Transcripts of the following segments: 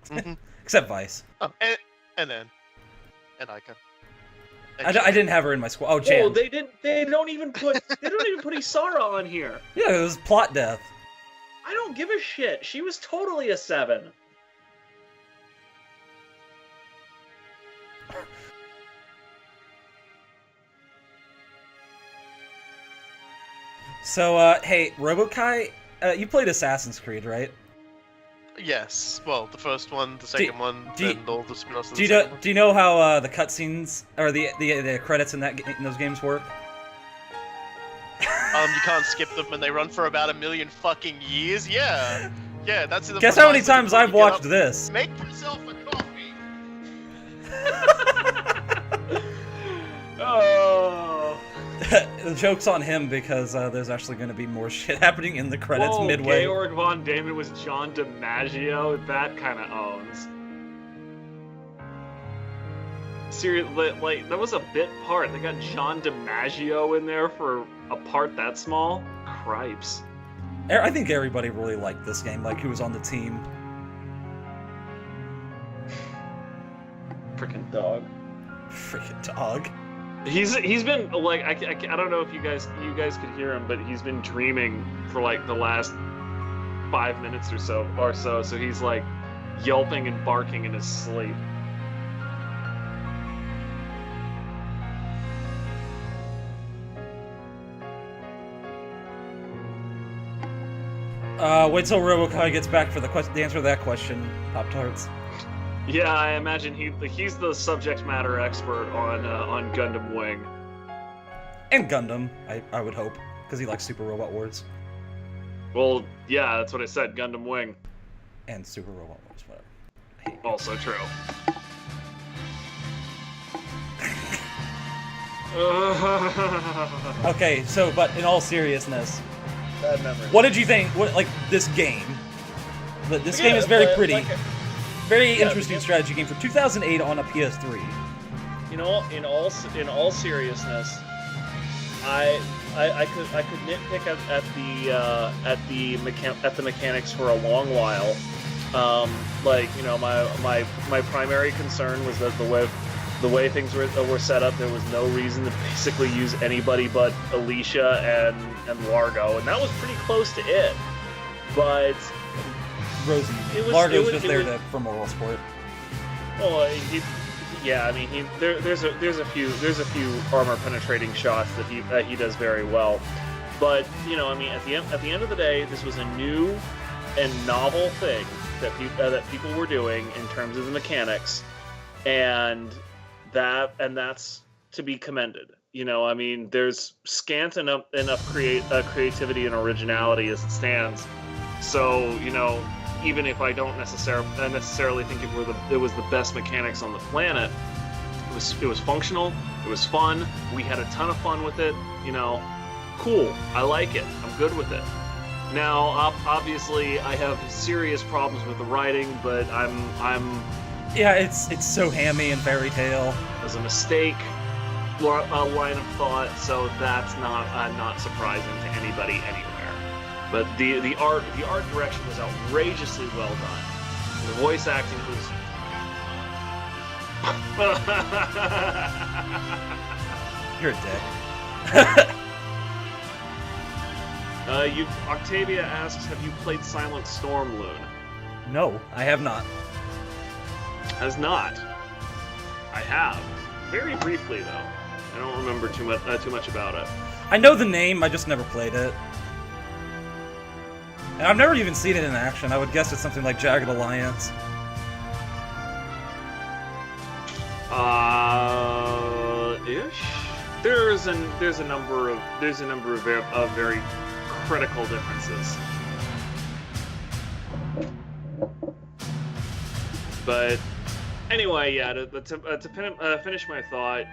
Mm-hmm. Except Vice. Oh, and then Ica. I didn't have her in my squad. Oh, Jan. Oh, they didn't. They don't even put Isara on here. Yeah, it was plot death. I don't give a shit. She was totally a 7. So, hey, Roboky, you played Assassin's Creed, right? Yes. Well, the first one, the second one, then all the spin-offs. Do you know how the cutscenes or the credits in those games work? You can't skip them, and they run for about 1 million fucking years. Yeah, that's. Guess how many times I've watched this? Make yourself a coffee. Oh. The joke's on him because there's actually going to be more shit happening in the credits midway. Georg von Damon was John DiMaggio. That kind of owns. Seriously, like, that was a bit part. They got John DiMaggio in there for a part that small? Cripes. I think everybody really liked this game, like who was on the team. Frickin' dog. Frickin' dog. He's been like I don't know if you guys could hear him, but he's been dreaming for like the last 5 minutes or so. So he's like yelping and barking in his sleep. Wait till Roboky gets back for the answer to that question, Pop-Tarts. Yeah, I imagine he's the subject matter expert on Gundam Wing. And Gundam, I would hope, because he likes Super Robot Wars. Well, yeah, that's what I said, Gundam Wing. And Super Robot Wars, whatever. Also true. Okay, so, but in all seriousness, Bad memory. what did you think? This game? This game is very pretty. Very interesting strategy game for 2008 on a PS3. In all seriousness, I could nitpick at the mechanics for a long while. My primary concern was that the way things were set up, there was no reason to basically use anybody but Alicia and Largo, and that was pretty close to it. But Rosie. Largo's just there for moral support. Well, there's a few armor penetrating shots that he does very well. But at the end of the day, this was a new and novel thing that people were doing in terms of the mechanics, and that's to be commended. There's scant enough creativity and originality as it stands. So even if I don't necessarily think it was the best mechanics on the planet, it was functional, it was fun, we had a ton of fun with it, cool, I like it, I'm good with it. Now, obviously, I have serious problems with the writing, but I'm Yeah, it's so hammy and fairy tale. It was a mistake, a line of thought, so that's not surprising to anybody anywhere. But the art direction was outrageously well done. The voice acting was. You're a dick. Octavia asks, have you played Silent Storm, Loon? No, I have not. Has not. I have. Very briefly, though. I don't remember too much about it. I know the name, I just never played it. And I've never even seen it in action. I would guess it's something like Jagged Alliance. Ish. There's a number of very critical differences. But anyway, yeah. To finish my thought,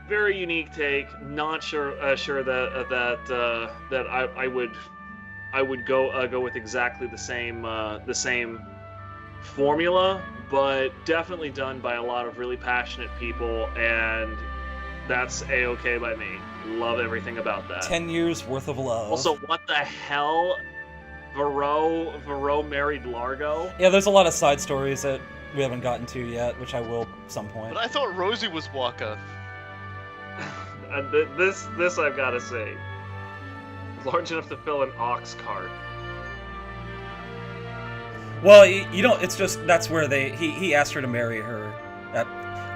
very unique take. Not sure that I would go with exactly the same formula, but definitely done by a lot of really passionate people, and that's A-okay by me. Love everything about that. 10 years worth of love. Also, what the hell? Varro married Largo. Yeah, there's a lot of side stories that we haven't gotten to yet, which I will at some point. But I thought Rosie was Waka. This I've got to say, large enough to fill an ox cart. Well, you don't. It's just that's where he asked her to marry her.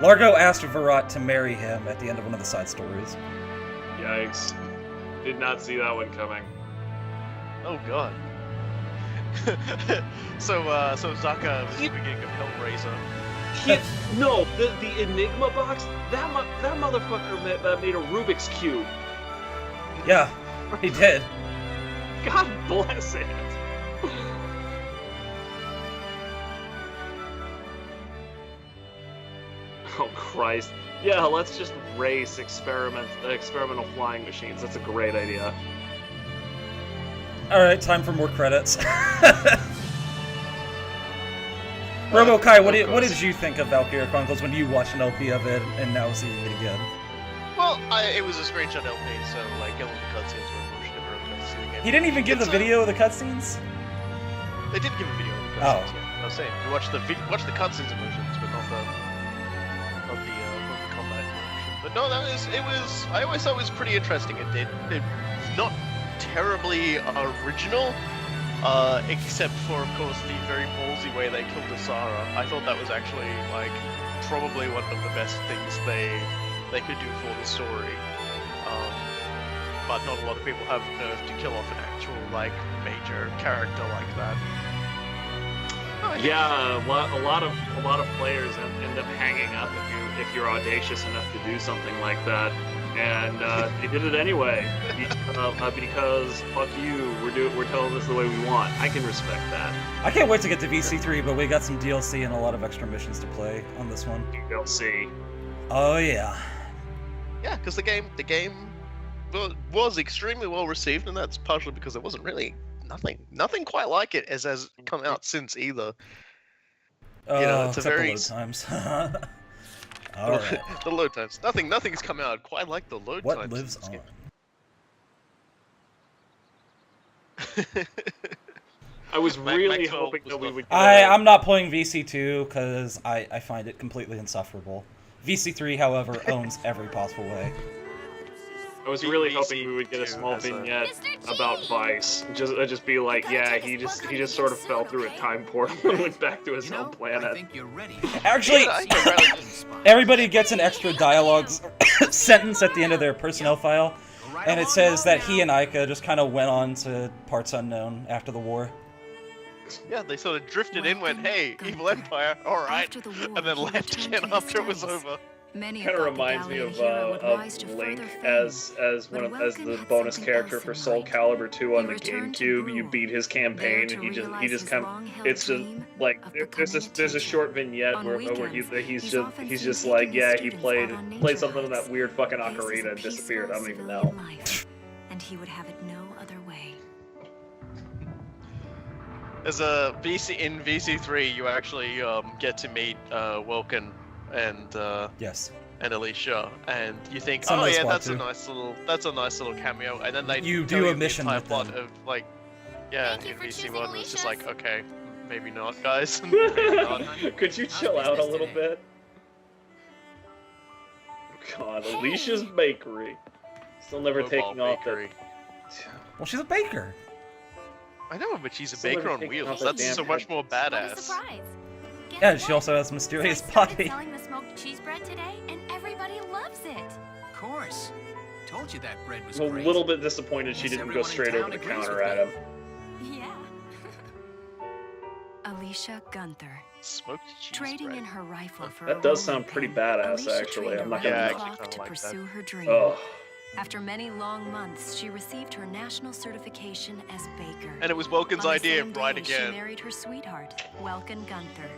Largo asked Varrot to marry him at the end of one of the side stories. Yikes! Did not see that one coming. Oh god. so Zaka was the beginning of Hellraiser. No, the Enigma box. That motherfucker made a Rubik's cube. Yeah, he did. God bless it. Oh Christ. Yeah, let's just race experimental flying machines. That's a great idea. Alright, time for more credits. Roboky, what did you think of Valkyria Chronicles when you watched an LP of it and now seeing it again? Well, it was a screenshot LP, so like all the cutscenes were pushed never really got to see the game. He didn't even give the video of the cutscenes? They did give a video of the cutscenes, yeah. I was saying, we watched the cutscenes and versions, but not the combat version. But no, I always thought it was pretty interesting. It's not terribly original, except for, of course, the very ballsy way they killed Asara. I thought that was actually, like, probably one of the best things they could do for the story. But not a lot of people have nerve to kill off an actual, like, major character like that. Yeah, a lot of players end up hanging up if you're audacious enough to do something like that, and they did it anyway because fuck you, we're telling this the way we want. I can respect that. I can't wait to get to VC3, but we got some DLC and a lot of extra missions to play on this one. DLC. Oh yeah. Yeah, because the game was extremely well received, and that's partially because there wasn't really nothing quite like it as has come out since either. It's a very the load times. All right. The load times. Nothing's come out quite like the load What times. lives on? I was really hoping that we would. I'm not playing VC2 because I find it completely insufferable. VC3, however, owns every possible way. I was really hoping we would get a small vignette about Vice. Just be like, yeah, he just sort of fell through a time portal and went back to his home planet. I think you're ready. Actually, everybody gets an extra dialogue sentence at the end of their personnel file, and it says that he and Aika just kind of went on to parts unknown after the war. Yeah, they sort of drifted in, went, hey, evil empire, alright, and then left again after it was over. Kind of reminds me of Link as the bonus character for Soul Calibur 2 on the GameCube. You beat his campaign, and he just kind of, it's just like there's a short vignette where he's just like, yeah, he played something in that weird fucking ocarina and disappeared. I don't even know. And he would have it no other way. As a in VC3, you actually get to meet Welkin and and Alicia, and you think, oh yeah, that's a nice little cameo, and then they do a mission with them. of like, yeah, in VC1, it's just like, okay, maybe not, guys. Maybe not. Could you chill out a little bit? God, Alicia's bakery. Still never taking off that. Well, she's a baker. I know, but she's a baker on wheels. That's so much more badass. Yeah, she also has mysterious body. Selling the smoked cheese bread today, and everybody loves it. Of course. Told you that bread was A great. little bit disappointed she didn't go straight over the counter at him. Yeah. Alicia Gunther. Smoked cheese Trading bread. in her rifle for That does sound pretty badass, actually. I'm not gonna. actually to like pursue her dream. Oh. After many long months, she received her national certification as baker. And it was Welkin's On the idea, same right day, again. She married her sweetheart, Welkin Gunther.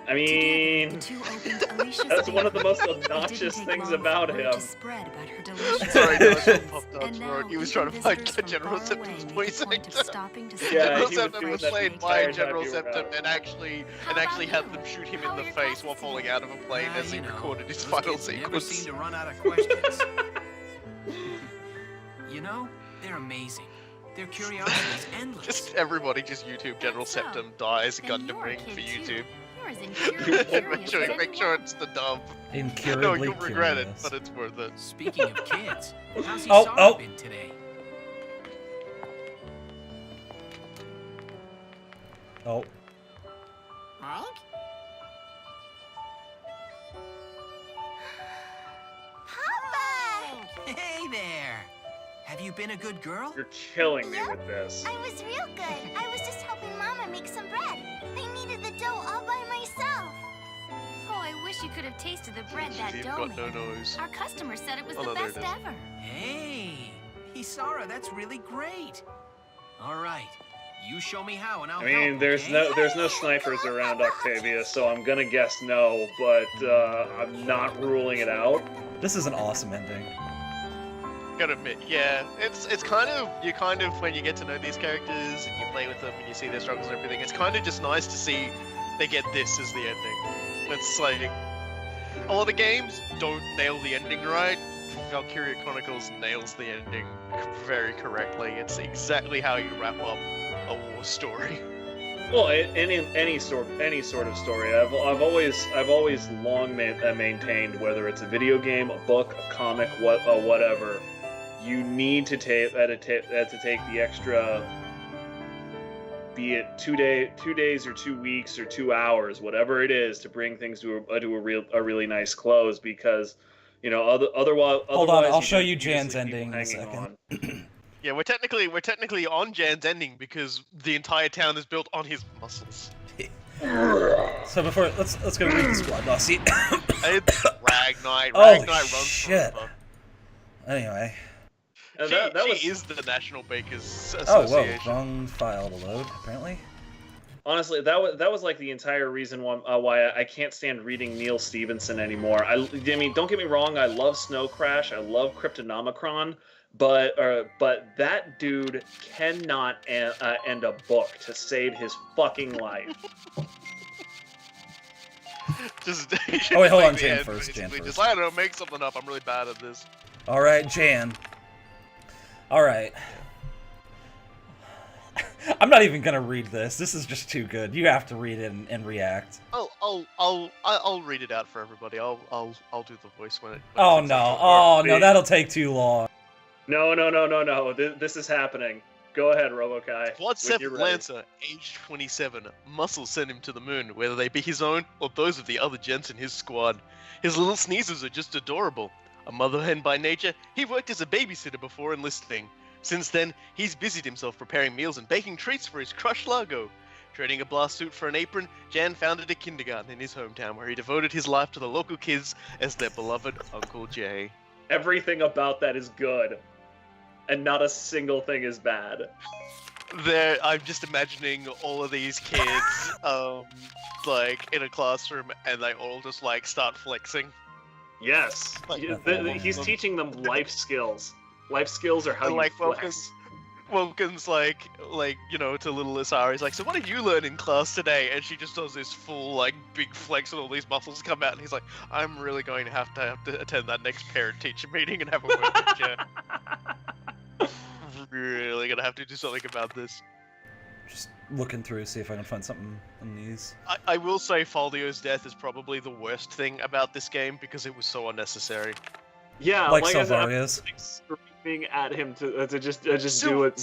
I mean, The two opened Alicia's that's one of the most bakery. It didn't obnoxious take things long about for word him. to spread about her delicious Sorry, no, dishes. that's what Pop-Tarts And were. now He was trying to even fight visitors from General far Septim's away voice look forward to actor. stopping to Yeah, General he was Septim doing was that played the by entire General time you were Septim out. and actually had them shoot him in the face while falling out of a plane as he recorded his those final kids never sequence. seem to run out of questions. You know, they're amazing. Their curiosity is endless. Just everybody, just YouTube General So, Septum dies then Gundam you're a Wing for kid, too. YouTube. You're as incurably make curious sure, as make sure anyone. it's the dub. No, Incurably you'll regret it, curious. but it's worth it. Speaking of kids, how's Oh, Isara oh. been today? Oh, Mike? Papa! Hey there! Have you been a good girl? You're killing me with this. I was real good. I was just helping Mama make some bread. I kneaded the dough all by myself. Oh, I wish you could have tasted the bread that You've dough got no made. nose. Our customer said it was Oh, the no, there best it is. ever. Hey! Isara, that's really great! Alright, you show me how and I'll I mean, help, there's okay? no snipers around Octavia, so I'm gonna guess no, but I'm not ruling it out. this is an awesome ending. Gotta admit, yeah, it's kind of when you get to know these characters and you play with them and you see their struggles and everything, it's kind of just nice to see they get this as the ending. It's like a lot of games don't nail the ending right. Valkyria Chronicles nails the ending very correctly. It's exactly how you wrap up a war story. Well, any sort of story. I've always long maintained, whether it's a video game, a book, a comic, whatever, you need to take the extra, be it 2 days or 2 weeks or 2 hours, whatever it is, to bring things to a really nice close, because otherwise. Hold on, I'll you show just- you just Jan's leave people ending in a hanging second. on. Yeah, we're technically on Jan's ending because the entire town is built on his muscles. So before, let's go read the squad dossier. It's Ragnite. Holy Ragnite runs shit. forever. Anyway. And She, that was she is the National Bakers Oh, Association. whoa, wrong file to load, apparently. honestly that was like the entire reason why I can't stand reading Neil Stevenson anymore. I mean, don't get me wrong, I love Snow Crash, I love Cryptonomicron, but that dude cannot end a book to save his fucking life. Just, Oh, wait, hold on, the Jan end, first, Jan basically. first. Just, I don't know, make something up. I'm really bad at this. Alright, Jan. Alright. I'm not even gonna read this. This is just too good. You have to read it and react. I'll read it out for everybody. I'll do the voice when it. Oh no! Oh no! That'll take too long. No. This is happening. Go ahead, Roboky. Quad when you're 7 ready. Lancer, age 27. Muscles sent him to the moon, whether they be his own or those of the other gents in his squad. His little sneezes are just adorable. A mother hen by nature, he worked as a babysitter before enlisting. Since then, he's busied himself preparing meals and baking treats for his crush Largo. Trading a blast suit for an apron, Jan founded a kindergarten in his hometown where he devoted his life to the local kids as their beloved Uncle Jay. Everything about that is good, and not a single thing is bad. I'm just imagining all of these kids, like in a classroom, and they all just like start flexing. Yes, he's teaching them life skills. Life skills are how And, you like flex. Wilkins like to little Isara, he's like, so what did you learn in class today? And she just does this full like big flex and all these muscles come out, and he's like, I'm really going to have to attend that next parent-teacher meeting and have a word with you. Really gonna have to do something about this. Just looking through, see if I can find something on these. I will say Faldio's death is probably the worst thing about this game because it was so unnecessary. Yeah, Like I said, I'm Silvaria's. screaming at him to just do it.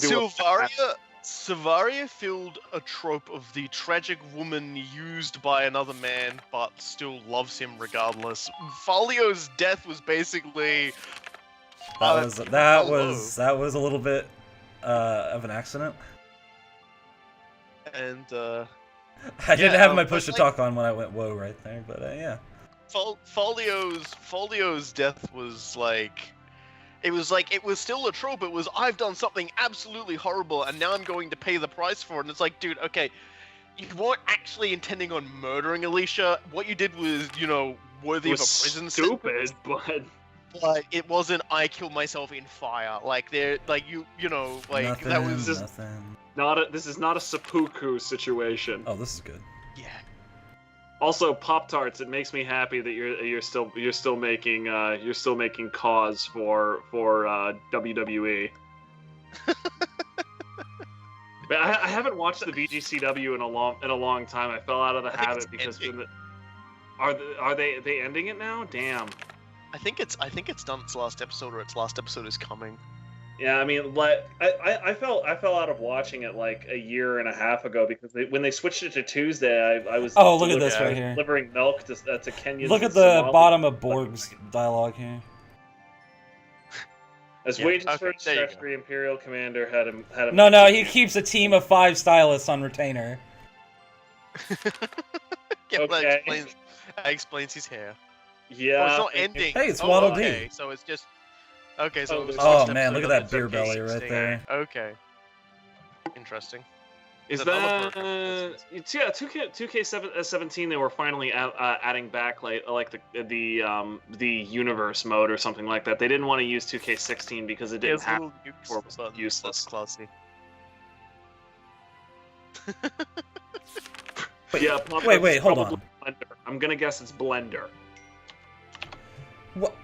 Silvaria filled a trope of the tragic woman used by another man, but still loves him regardless. Faldio's death was basically That was a little bit of an accident. and I didn't Yeah, have my but, push to like- talk on when I went whoa right there, but yeah. Faldio's death was like. It was still a trope. It was, I've done something absolutely horrible, and now I'm going to pay the price for it. And it's like, dude, okay, you weren't actually intending on murdering Alicia. What you did was, worthy of a prison stupid, sentence. but It wasn't, I killed myself in fire. Like, that was just, Nothing. this is not a seppuku situation. Oh, this is good. yeah. Also, Pop-Tarts. It makes me happy that you're still making cause for WWE. But I haven't watched the VGCW in a long time. I fell out of the habit because are they ending it now? Damn. I think it's done its last episode, or its last episode is coming. Yeah, I mean, like I fell out of watching it like a year and a half ago because when they switched it to Tuesday, I was look at this right here. Delivering milk to Kenyans. Look at the bottom of Borg's dialogue here. As wages for its treachery, Imperial Commander had him. No, he keeps a team of 5 stylists on retainer. Okay. That explains his hair. Yeah. Oh, it's not ending. Hey, it's Waddle okay. Dee. So it's just. Okay, so. Oh man, look at that beer belly right there. Okay. Interesting. Is that? It's 2K17. They were finally adding back like the universe mode or something like that. They didn't want to use 2K16 because it didn't have. Or was useless. Classy. But yeah, wait, hold on. Blender. I'm gonna guess it's Blender. What?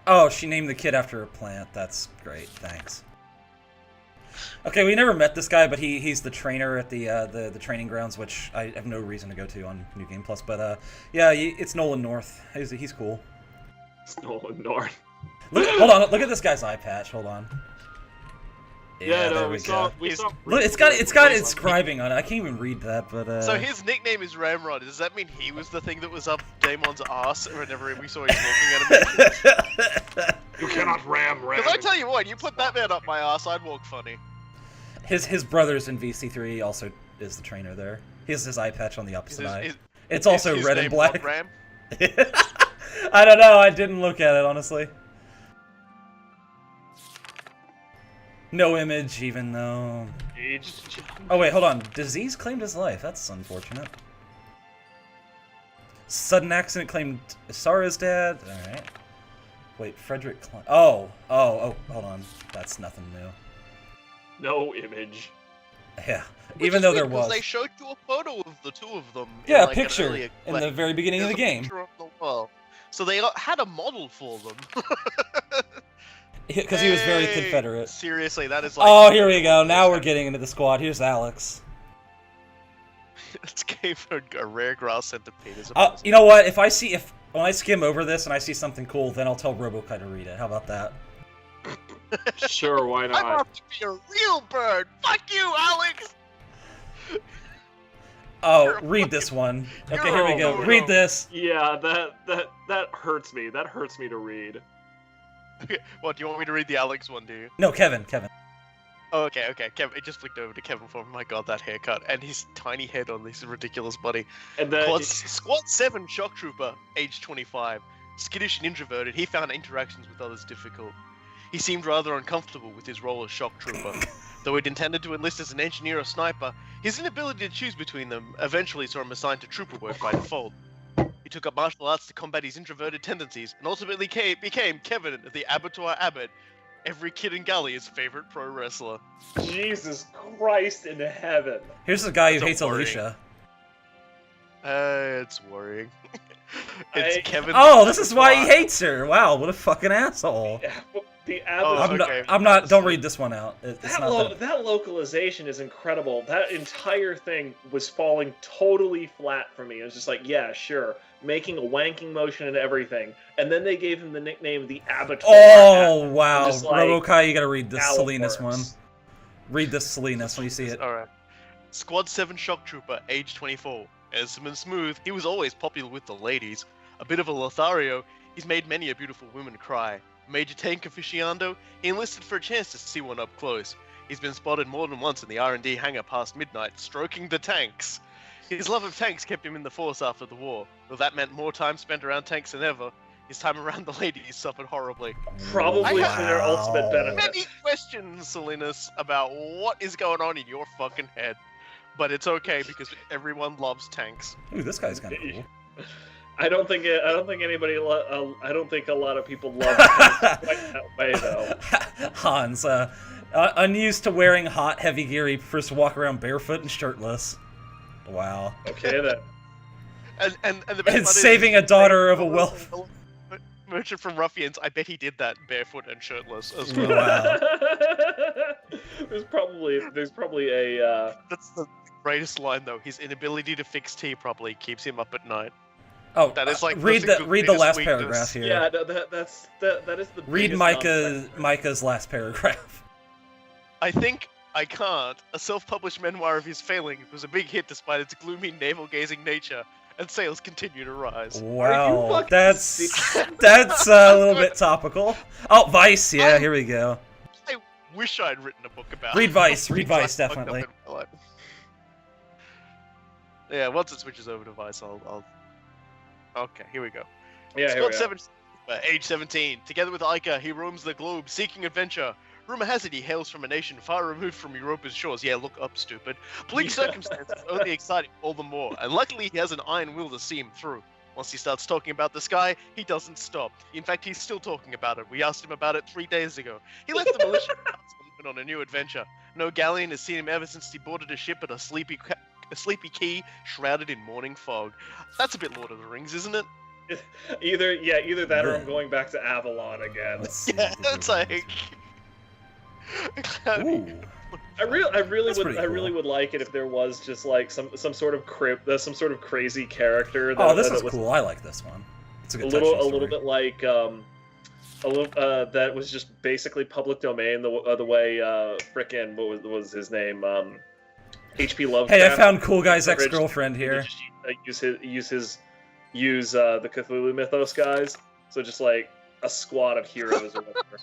Oh, she named the kid after a plant. That's great. Thanks. Okay, we never met this guy, but he's the trainer at the training grounds, which I have no reason to go to on New Game Plus. But yeah, it's Nolan North. He's cool. It's Nolan North. Hold on, look at this guy's eye patch. Hold on. Yeah, there we saw. Look, it's got inscribing on it. I can't even read that, but So his nickname is Ramrod. Does that mean he was the thing that was up Damon's ass whenever we saw him walking at him? You cannot ram. Because I tell you what, you put that man up my ass, I'd walk funny. His brother's in VC3 also is the trainer there. He has his eye patch on the opposite eye. It's Is also his red and name black. Rod Ram? I don't know. I didn't look at it honestly. No image, even though. Oh wait, hold on. Disease claimed his life. That's unfortunate. Sudden accident claimed Sarah's dad. All right. Wait, Frederick. Oh, hold on. That's nothing new. No image. Yeah, Which even is though weird, there was. They showed you a photo of the two of them. Yeah, in, a picture in the very beginning of the game. Picture of the wall. So they had a model for them. Because he was very Confederate. Seriously, that is like... Oh, here we go. Now we're getting into the squad. Here's Alex. It's game for a rare grass centipede. You know what? When I skim over this and I see something cool, then I'll tell Roboky to read it. How about that? Sure, why not? I want to be a real bird. Fuck you, Alex. Oh, read this one. Okay, here we go. Read this. Yeah, that hurts me. That hurts me to read. Okay, what, do you want me to read the Alex one, do you? No, Kevin. Oh, okay. Kevin, it just flicked over to Kevin for my god, that haircut and his tiny head on this ridiculous body. And then Squad 7 shock trooper, age 25. Skittish and introverted, he found interactions with others difficult. He seemed rather uncomfortable with his role as shock trooper. Though he'd intended to enlist as an engineer or sniper, his inability to choose between them eventually saw him assigned to trooper work by default. He took up martial arts to combat his introverted tendencies, and ultimately became Kevin, the Abattoir Abbott, every kid in Gallia's favorite pro wrestler. Jesus Christ in heaven. Here's the guy who hates Alicia. It's worrying. It's Kevin. Oh, this is why he hates her. Wow, what a fucking asshole. The I'm not. Don't read this one out. That localization is incredible. That entire thing was falling totally flat for me. It was just like, yeah, sure, making a wanking motion and everything. And then they gave him the nickname the Abattoir. Oh wow, like, Roboky, you gotta read this Salinas one. Read this Salinas when you see it. All right. Squad 7 shock trooper, age 24. Handsome and smooth, he was always popular with the ladies. A bit of a Lothario, he's made many a beautiful woman cry. Major tank aficionado, he enlisted for a chance to see one up close. He's been spotted more than once in the R&D hangar past midnight, stroking the tanks. His love of tanks kept him in the force after the war, though that meant more time spent around tanks than ever. His time around the ladies suffered horribly. Probably for their ultimate benefit. Many questions, Salinas, about what is going on in your fucking head. But it's okay because everyone loves tanks. Ooh, this guy's kind of cool. I don't think a lot of people love tanks quite that way though. Hans, unused to wearing hot, heavy gear, he prefers to walk around barefoot and shirtless. Wow. Okay then. And the best And part saving a daughter of a wealth. Merchant from Ruffians, I bet he did that barefoot and shirtless as well. Wow. There's probably a That's the greatest line, though. His inability to fix tea properly keeps him up at night. Oh, That is like read the the greatest last weakness. paragraph here. yeah. That is the Read biggest Micah's last paragraph. I think I can't. A self-published memoir of his failings was a big hit despite its gloomy, navel-gazing nature, and sales continue to rise. Wow, fucking that's a little bit topical. Oh, Vice, yeah, here we go. I wish I'd written a book about. Read Vice, read things I Vice, fucked up definitely. in my life. Yeah, once it switches over to Vice, I'll. Okay, here we go. Yeah, here we Squad go. 7, age 17. Together with Ica, he roams the globe seeking adventure. Rumor has it he hails from a nation far removed from Europa's shores. Yeah, look up, stupid. Bleak circumstances only excite him all the more, and luckily he has an iron will to see him through. Once he starts talking about the sky, he doesn't stop. In fact, he's still talking about it. We asked him about it 3 days ago. He left the militia and went on a new adventure. No galleon has seen him ever since he boarded a ship at a sleepy key shrouded in morning fog. That's a bit Lord of the Rings, isn't it? Either that or I'm going back to Avalon again. Let's see Yeah, what the it's difference like. is. Ooh. I really That's pretty really cool. would like it if there was just like some sort of crazy character. Oh, this that is was cool. I like this one. It's a a good little touching story. bit like that was just basically public domain the way frickin' what was his name H.P. Lovecraft. Hey, I found Cool Guy's Original- ex-girlfriend here. Just, use the Cthulhu mythos guys. So just like a squad of heroes or whatever.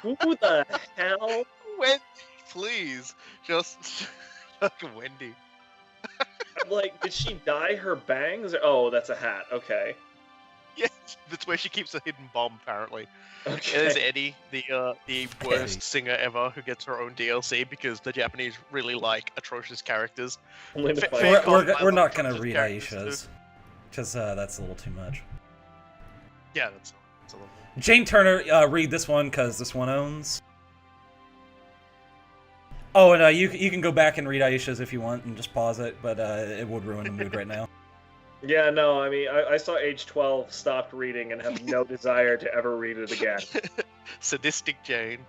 Who the hell? Wendy, please. Just Wendy. Like, did she dye her bangs? Oh, that's a hat. Okay. Yeah, that's where she keeps a hidden bomb, apparently. Okay. There's Eddie, the worst Eddie. singer ever, who gets her own DLC because the Japanese really like atrocious characters. Only to Fa- fight- fa- We're, Call we're, my we're not love gonna atrocious read characters, Aisha's, because that's a little too much. Yeah, that's a little. Jane Turner, read this one, because this one owns. Oh, and you can go back and read Aisha's if you want, and just pause it, but it would ruin the mood right now. Yeah, no, I mean, I saw age 12, stopped reading, and have no desire to ever read it again. Sadistic Jane.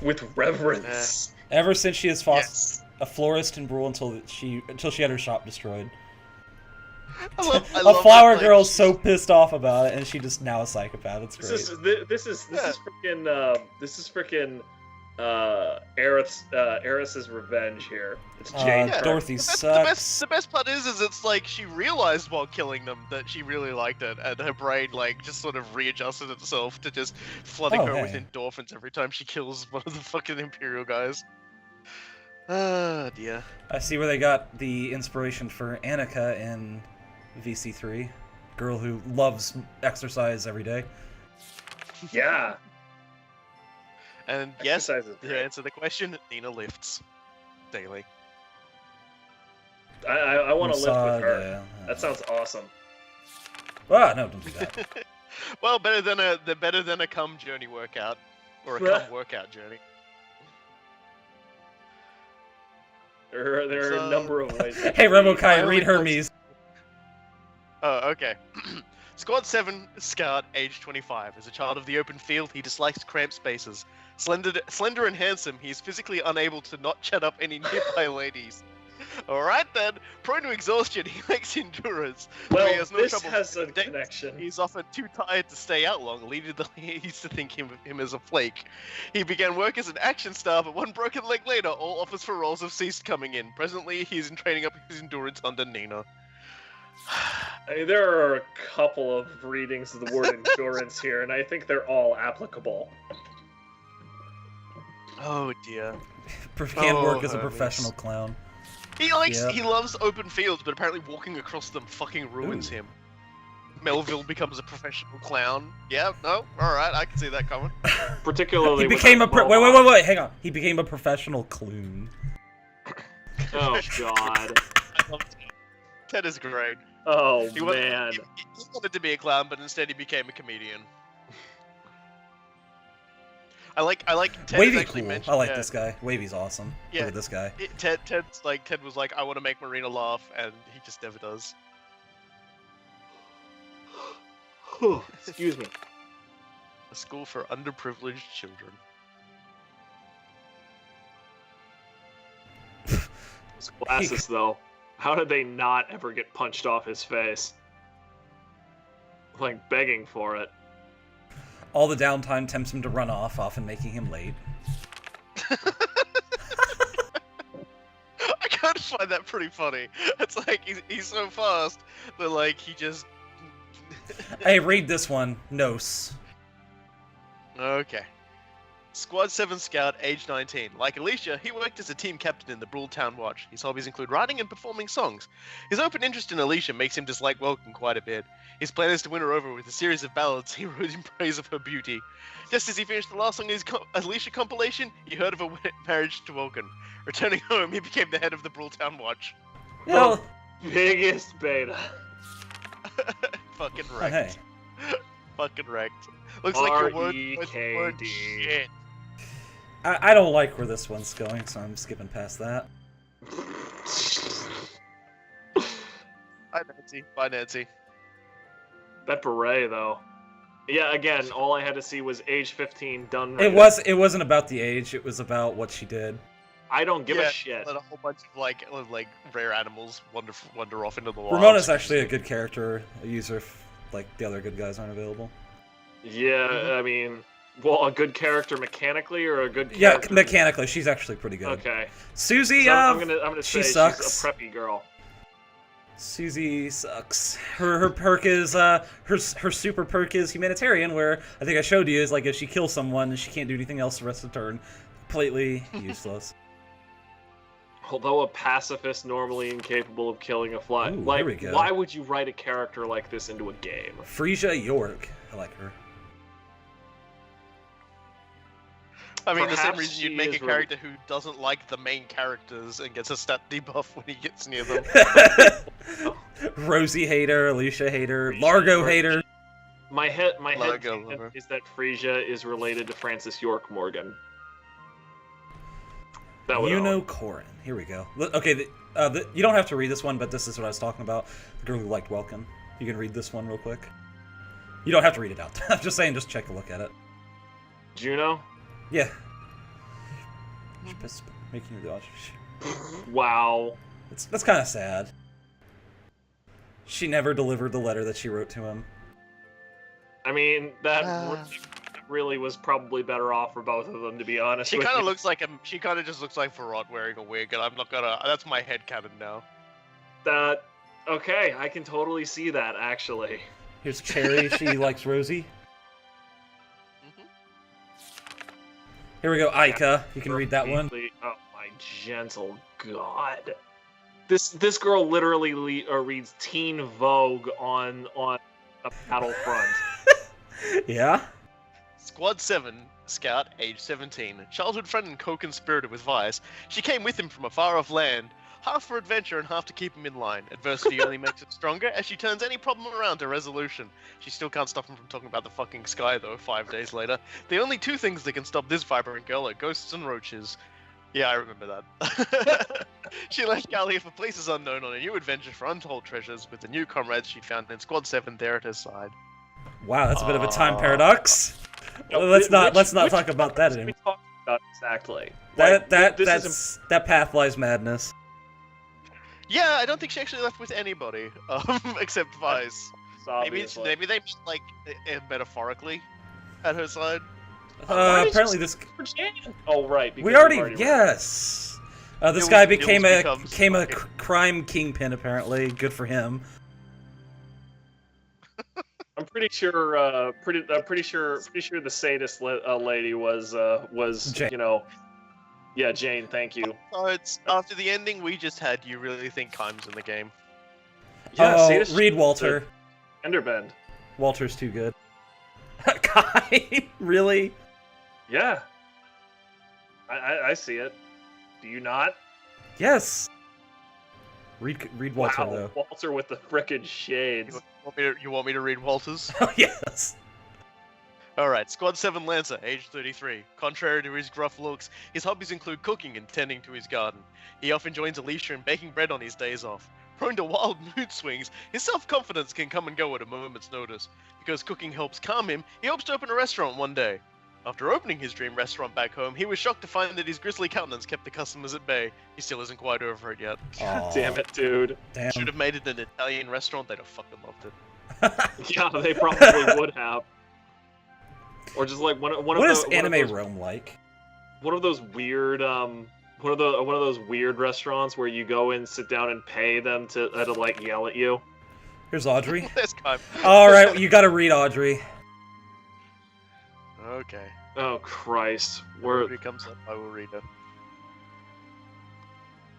With reverence. Ever since she has Yes. a florist in Brule until she had her shop destroyed. I love A flower that, like, girl's so pissed off about it, and she just now a psychopath. It's great. This is freaking Eris's revenge here. It's Jane. Yeah. Dorothy The sucks. best part is it's like she realized while killing them that she really liked it, and her brain like just sort of readjusted itself to just flooding Oh, her with hey. endorphins every time she kills one of the fucking Imperial guys. Ah, dear. I see where they got the inspiration for Annika in VC3. Girl who loves exercise every day. Yeah. And yes, Exercise is to great. answer the question, Nina lifts daily. I want to lift with her. Yeah. That sounds awesome. Ah, no, don't do that. Well, better than a cum journey workout or a cum workout journey. There are So- a number of ways. Hey, Roboky, I read only Hermes. Oh, okay. Squad 7, Scout, age 25. As a child of the open field, he dislikes cramped spaces. Slender and handsome, he is physically unable to not chat up any nearby ladies. Alright then, prone to exhaustion, he lacks endurance. Though he Well, has no this trouble has a with dates. connection. He's often too tired to stay out long, leading the ladies to think him as a flake. He began work as an action star, but one broken leg later, all offers for roles have ceased coming in. Presently, he is in training up his endurance under Nina. I mean, there are a couple of readings of the word endurance here, and I think they're all applicable. Oh dear. Can Oh, work as a Hermes. professional clown. He likes, Yeah. he loves open fields, but apparently walking across them fucking ruins Ooh. him. Melville becomes a professional clown. Yeah, no, alright, I can see that coming. Particularly. He with became the a wait, hang on. He became a professional clown. Oh God. I love Ted. Ted is great. Oh He was- man. He wanted to be a clown, but instead he became a comedian. I like Ted has Wavy actually cool. mentioned. I like yeah, this guy. Wavy's awesome. Yeah. Look at this guy. Ted was like, I want to make Marina laugh, and he just never does. Excuse me. A school for underprivileged children. Those glasses, though. How did they not ever get punched off his face? Like, begging for it. All the downtime tempts him to run off, often making him late. I kind of find that pretty funny. It's like he's so fast that like he just. Hey, read this one. Nos. Okay. Squad 7 Scout, age 19. Like Alicia, he worked as a team captain in the Brule Town Watch. His hobbies include writing and performing songs. His open interest in Alicia makes him dislike Welcome quite a bit. His plan is to win her over with a series of ballads he wrote in praise of her beauty. Just as he finished the last song in his Alicia compilation, he heard of her marriage to Welcome. Returning home, he became the head of the Brule Town Watch. Well, Biggest beta. Fucking oh, wrecked. hey. Fucking wrecked. Looks like your word R-E-K-D. shit. I don't like where this one's going, so I'm skipping past that. Bye, Nancy. Bye, Nancy. That beret, though. Yeah, again, all I had to see was age 15 done. It wasn't about the age, it was about what she did. I don't give Yeah, a shit. Let a whole bunch of like rare animals wander off into the wild. Ramona's actually a good character, a user if like the other good guys aren't available. Yeah, I mean, well, a good character mechanically or a good Yeah, character? mechanically, she's actually pretty good. Okay. Susie, So I'm gonna she say sucks. she's a preppy girl. Susie sucks. Her perk is her super perk is humanitarian, where I think I showed you is like if she kills someone, she can't do anything else the rest of the turn. Completely useless. Although a pacifist normally incapable of killing a fly. Ooh, Like, here we go. why would you write a character like this into a game? Frisia York, I like her. I mean, the same Perhaps reason you'd she make a is character who doesn't like the main characters and gets a stat debuff when he gets near them. Rosie hater, Alicia hater, Largo hater. My head Largo lover. is that Frisia is related to Francis York Morgan. That would help. Corin. Here we go. Okay, you don't have to read this one, but this is what I was talking about. The girl who liked Welcome. You can read this one real quick. You don't have to read it out. I'm just saying, just check a look at it. Juno? Yeah. Making you dodge. Wow. That's kind of sad. She never delivered the letter that she wrote to him. I mean, that really was probably better off for both of them, to be honest. She with kind of you. looks like she kind of just looks like Farad wearing a wig, and I'm not gonna. That's my headcanon now. That. Okay, I can totally see that, actually. Here's Cherry. She likes Rosie. Here we go, Aika. You can read that one. Oh my gentle god! This girl literally reads Teen Vogue on a battlefront. Yeah. Squad 7, Scout, age 17. Childhood friend and co-conspirator with Vice. She came with him from a far-off land, half for adventure and half to keep him in line. Adversity only makes it stronger as she turns any problem around to resolution. She still can't stop him from talking about the fucking sky, though, 5 days later. The only two things that can stop this vibrant girl are ghosts and roaches. Yeah, I remember that. She left Galia for places unknown on a new adventure for untold treasures with the new comrades she found in Squad 7 there at her side. Wow, that's a bit of a time paradox. Let's not talk about that anymore. We talked about exactly. That path lies madness. Yeah, I don't think she actually left with anybody, except Vice. Maybe they met, like, metaphorically at her side. Apparently this. Oh right. We already yes. This guy became a fucking crime kingpin. Apparently, good for him. I'm pretty sure. Pretty sure the sadist lady was Jane. you know. Yeah, Jane. Thank you. So it's after the ending we just had. You really think Kime's in the game? Yeah, Oh, sadist read Walter. Enderbend. Walter's too good. Kai, really? Yeah. I see it. Do you not? Yes. Read Walter Wow, though. Walter with the frickin' shades. You want me to read Walters? Oh yes. Alright, Squad 7 Lancer, age 33. Contrary to his gruff looks, his hobbies include cooking and tending to his garden. He often joins Alicia in baking bread on his days off. Prone to wild mood swings, his self-confidence can come and go at a moment's notice. Because cooking helps calm him, he hopes to open a restaurant one day. After opening his dream restaurant back home, he was shocked to find that his grisly countenance kept the customers at bay. He still isn't quite over it yet. Aw, Damn it, dude. Damn. Should have made it an Italian restaurant, they'd have fucking loved it. Yeah, they probably would have. Or just like one of What is those, Anime Rome like? one of those weird one of those weird restaurants where you go in, sit down, and pay them to like yell at you. Here's Audrey. This time. Alright, you gotta read Audrey. Okay. Oh Christ, When it comes up, I will read it.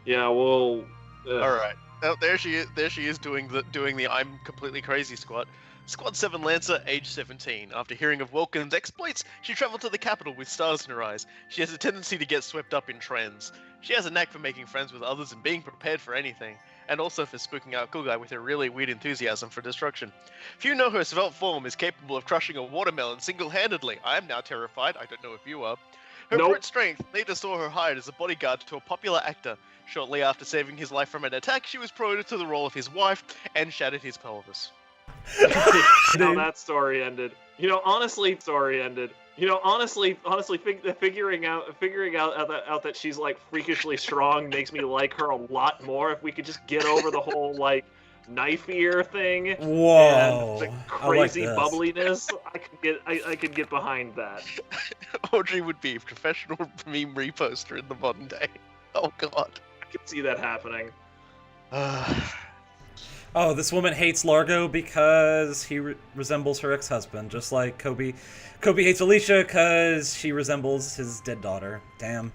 yeah, well. All right. Oh, there she is. There she is doing the I'm completely crazy squat. Squad 7 Lancer, age 17. After hearing of Welkin's exploits, she traveled to the capital with stars in her eyes. She has a tendency to get swept up in trends. She has a knack for making friends with others and being prepared for anything, and also for spooking out Kugai with her really weird enthusiasm for destruction. Few know her svelte form is capable of crushing a watermelon single-handedly. I am now terrified. I don't know if you are. Her Nope. brute strength later saw her hired as a bodyguard to a popular actor. Shortly after saving his life from an attack, she was promoted to the role of his wife and shattered his pelvis. How that story ended. You know, honestly, story ended. You know, honestly, figuring out that she's like freakishly strong makes me like her a lot more. If we could just get over the whole like knife ear thing Whoa. and the I like crazy this. bubbliness, I could get behind that. Audrey would be a professional meme reposter in the modern day. Oh god. I could see that happening. Oh, this woman hates Largo because he resembles her ex-husband, just like Kobe. Kobe hates Alicia because she resembles his dead daughter. Damn.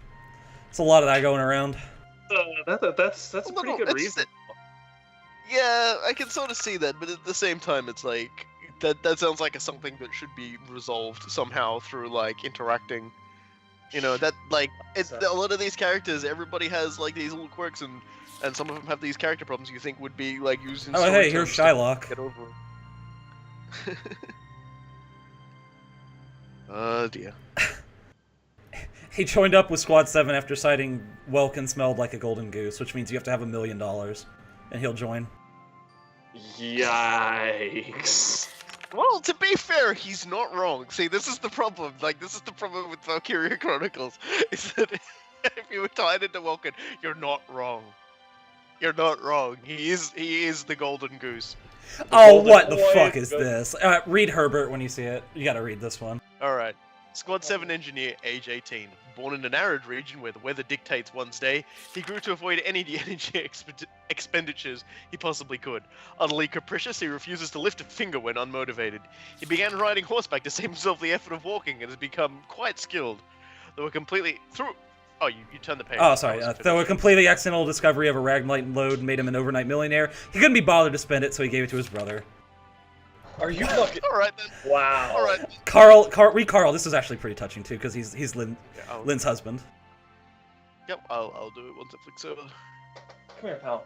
It's a lot of that going around. That's a pretty good reason. Yeah, I can sort of see that, but at the same time, it's like that sounds like something that should be resolved somehow through like interacting. You know, that like a lot of these characters, everybody has like these little quirks, and some of them have these character problems you think would be like used in Oh, story hey, here's terms to Shylock. get over it. Oh dear. He joined up with Squad 7 after citing Welkin smelled like a golden goose, which means you have to have $1 million, and he'll join. Yikes. Well, to be fair, he's not wrong. See, this is the problem. Like, this is the problem with Valkyria Chronicles, is that if you were tied into Welkin, you're not wrong. You're not wrong. He is the golden goose. Oh, golden what the boy fuck is is this? Read Herbert when you see it. You gotta read this one. Alright. Squad 7 engineer, age 18. Born in an arid region where the weather dictates one's day, he grew to avoid any energy expenditures he possibly could. Utterly capricious, he refuses to lift a finger when unmotivated. He began riding horseback to save himself the effort of walking and has become quite skilled. Though a completely... Oh, you turned the page. Oh, sorry. Though a completely accidental discovery of a Ragnite load made him an overnight millionaire, he couldn't be bothered to spend it, so he gave it to his brother. Are you fucking... Alright then. Wow. Alright. Read Carl. This is actually pretty touching too, because he's Lynn's husband. Yep, I'll do it once it flicks over. Come here, pal.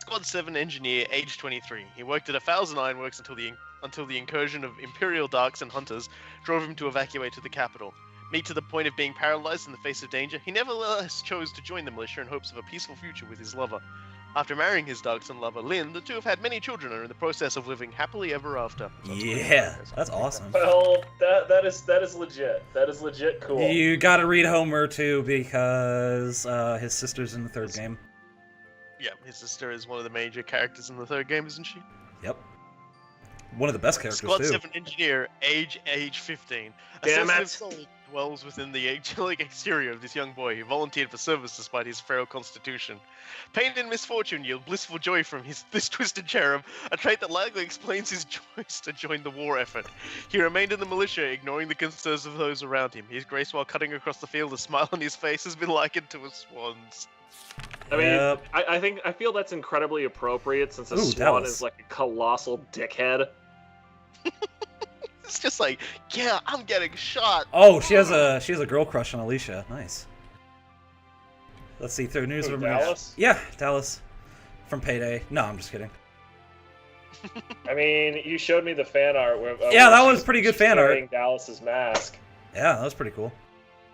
Squad 7 engineer, age 23. He worked at 1,000 ironworks until the incursion of Imperial Darks and Hunters drove him to evacuate to the capital. Meet to the point of being paralyzed in the face of danger, he nevertheless chose to join the militia in hopes of a peaceful future with his lover. After marrying his Darkson lover, Lynn, the two have had many children and are in the process of living happily ever after. Yeah, that's awesome. Well, that is legit. That is legit cool. You gotta read Homer too, because his sister's in the third game. Yeah, his sister is one of the major characters in the third game, isn't she? Yep. One of the best characters Squad too. 7 engineer, age 15. A Damn sensitive it. soul dwells within the angelic exterior of this young boy who volunteered for service despite his frail constitution. Pain and misfortune yield blissful joy from this twisted cherub, a trait that likely explains his choice to join the war effort. He remained in the militia, ignoring the concerns of those around him. His grace while cutting across the field, a smile on his face has been likened to a swan's. I mean, Yep. I feel that's incredibly appropriate since a Ooh, swan Dallas. is like a colossal dickhead. It's just like, yeah, I'm getting shot. Oh, she has a girl crush on Alicia. Nice. Let's see through news. Who, of Dallas? Yeah, Dallas from Payday. No, I'm just kidding. I mean, you showed me the fan art. Yeah, that was pretty good fan art. Wearing Dallas's mask. Yeah, that was pretty cool.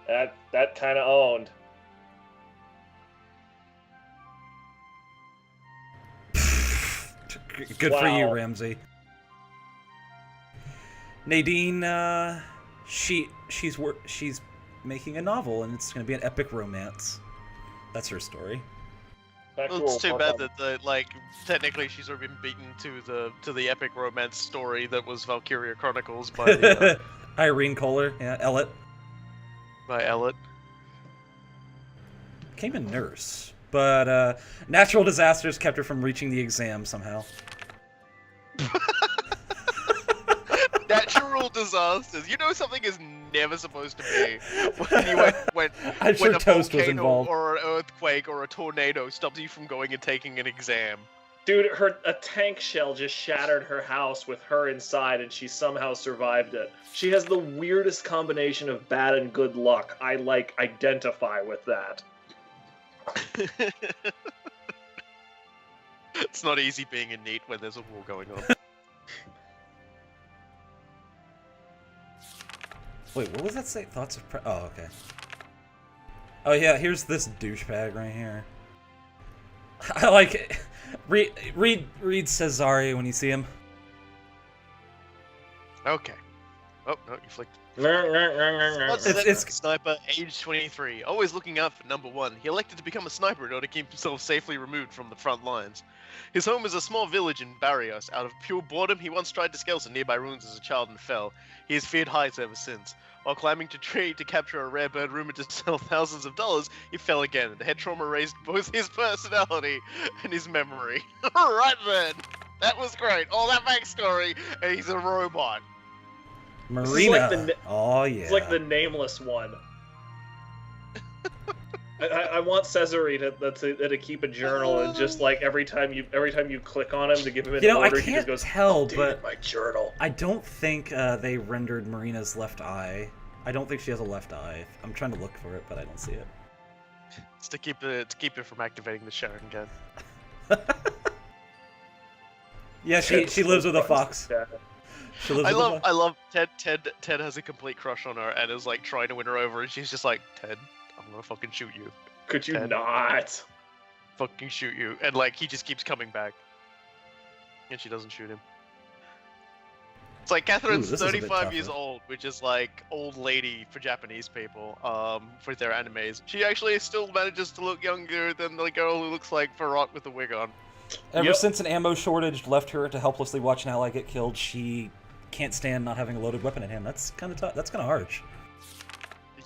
That kind of owned. Good for you, Wow. Ramsey. Nadine, she's making a novel, and it's going to be an epic romance. That's her story. Well, it's too bad that technically she's already been beaten to the epic romance story that was Valkyria Chronicles by the, Irene Kohler, yeah, Ellett. by Ellett. Became a nurse, but natural disasters kept her from reaching the exam somehow. Natural disasters. You know something is never supposed to be when I'm sure a Toast was volcano involved. or an earthquake or a tornado stops you from going and taking an exam. Dude, a tank shell just shattered her house with her inside, and she somehow survived it. She has the weirdest combination of bad and good luck. I, identify with that. It's not easy being a NEET when there's a war going on. Wait, what was that say? Thoughts of oh, okay. Oh yeah, here's this douchebag right here. I like it. Read Cesare when you see him. Okay. Oh, no, you flicked. It's Sniper, age 23, always looking out for number one. He elected to become a sniper in order to keep himself safely removed from the front lines. His home is a small village in Barrios. Out of pure boredom, he once tried to scale some nearby ruins as a child and fell. He has feared heights ever since. While climbing a tree to capture a rare bird rumored to sell thousands of dollars, he fell again. The head trauma raised both his personality and his memory. Right then, that was great. All that backstory, and he's a robot. Marina. Oh yeah. It's like the nameless one. I want Cesare to keep a journal and just every time you click on him to give him an order, I he can't just goes, tell, "Updated but my journal." I don't think they rendered Marina's left eye. I don't think she has a left eye. I'm trying to look for it, but I don't see it. It's to keep it from activating the Sharingan. Yeah, she lives with a fox. She lives I with a fox. love Ted has a complete crush on her and is trying to win her over, and she's just like, Ted, I'm gonna fucking shoot you. Could you Ted. not? Fucking shoot you. And he just keeps coming back. And she doesn't shoot him. It's like Catherine's Ooh, this is a bit 35 years tougher. old, which is old lady for Japanese people, for their animes. She actually still manages to look younger than the girl who looks like Farrot with a wig on. Ever Yep. since an ammo shortage left her to helplessly watch an ally get killed, she can't stand not having a loaded weapon in hand. That's kind of tough. That's kind of harsh.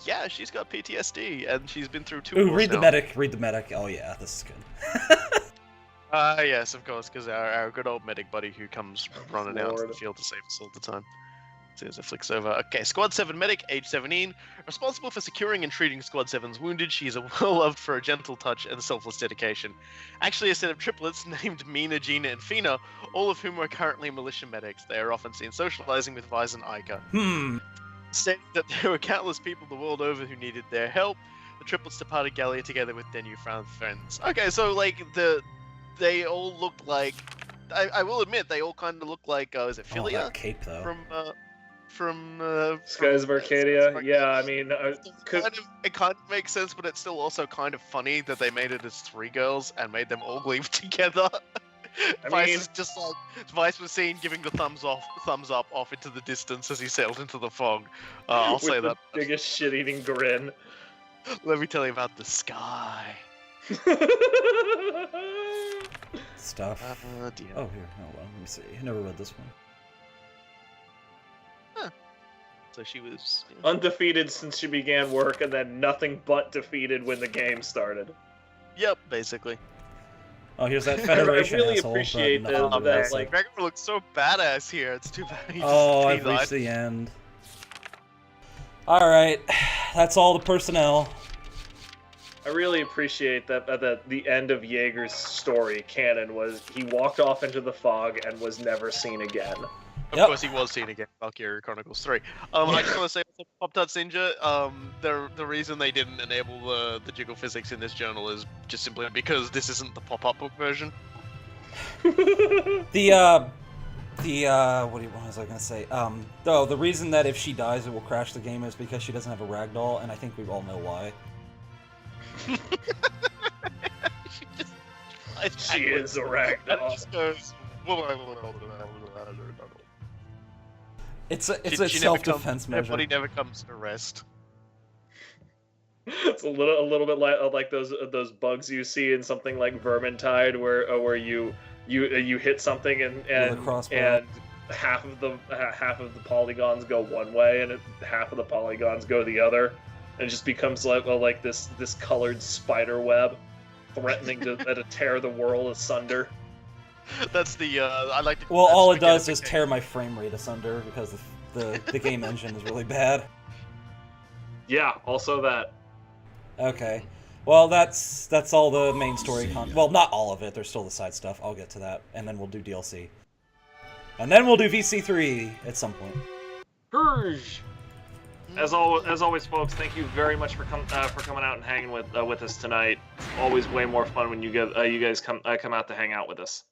Yeah, she's got PTSD, and she's been through 2 Ooh, wars read the now. medic. Read the medic. Oh yeah, this is good. Yes, of course, because our good old medic buddy who comes running out to the Lord. field to save us all the time. As it flicks over. Okay, Squad 7 medic, age 17. Responsible for securing and treating Squad 7's wounded, she is well-loved for her gentle touch and selfless dedication. Actually, a set of triplets named Mina, Gina, and Fina, all of whom are currently militia medics. They are often seen socializing with Vice and Ica. Stating that there were countless people the world over who needed their help, the triplets departed Gallia together with their newfound friends. Okay, so they all looked like, I will admit, they all kind of look like, is it Oh, Philia? that cape though. From Skies of Arcadia. Skies of Yeah, I mean, it kind of makes sense, but it's still also kind of funny that they made it as 3 girls and made them all leave together. Vice is just Vice was seen giving the thumbs up off into the distance as he sailed into the fog. I'll with say the that. biggest shit-eating grin. Let me tell you about the sky. Stuff. Dear. Oh, here. Oh, well, let me see. I never read this one. So she was. Undefeated since she began work, and then nothing but defeated when the game started. Yep, basically. Oh, here's that Federation I really asshole, appreciate but that- nothing that, else. like- Gregor looks so badass here. It's too bad. He Oh, he I've died. reached the end. Alright, that's all the personnel. I really appreciate that the end of Jaeger's story canon was he walked off into the fog and was never seen again. Of Yep. course, he was seen again. Valkyria Chronicles 3. I just want to say, Pop Tarts Ninja. The reason they didn't enable the jiggle physics in this journal is just simply because this isn't the pop-up book version. What was I gonna say? The reason that if she dies it will crash the game is because she doesn't have a ragdoll, and I think we all know why. She is a ragdoll. Just goes It's a She never self-defense measure. Everybody never comes to rest. It's a little bit like those bugs you see in something like Vermintide, where you hit something With a crossbow. and half of the polygons go one way and half of the polygons go the other, and it just becomes like this colored spider web, threatening to tear the world asunder. That's the I like to. Well, that's all the it does gimmick is game. tear my frame rate asunder because the game engine is really bad. Yeah, also that. Okay. Well, that's all the main story well, not all of it. There's still the side stuff. I'll get to that, and then we'll do DLC. And then we'll do VC3 at some point. Purge. As always, folks, thank you very much for coming out and hanging with us tonight. Always way more fun when you guys come out to hang out with us.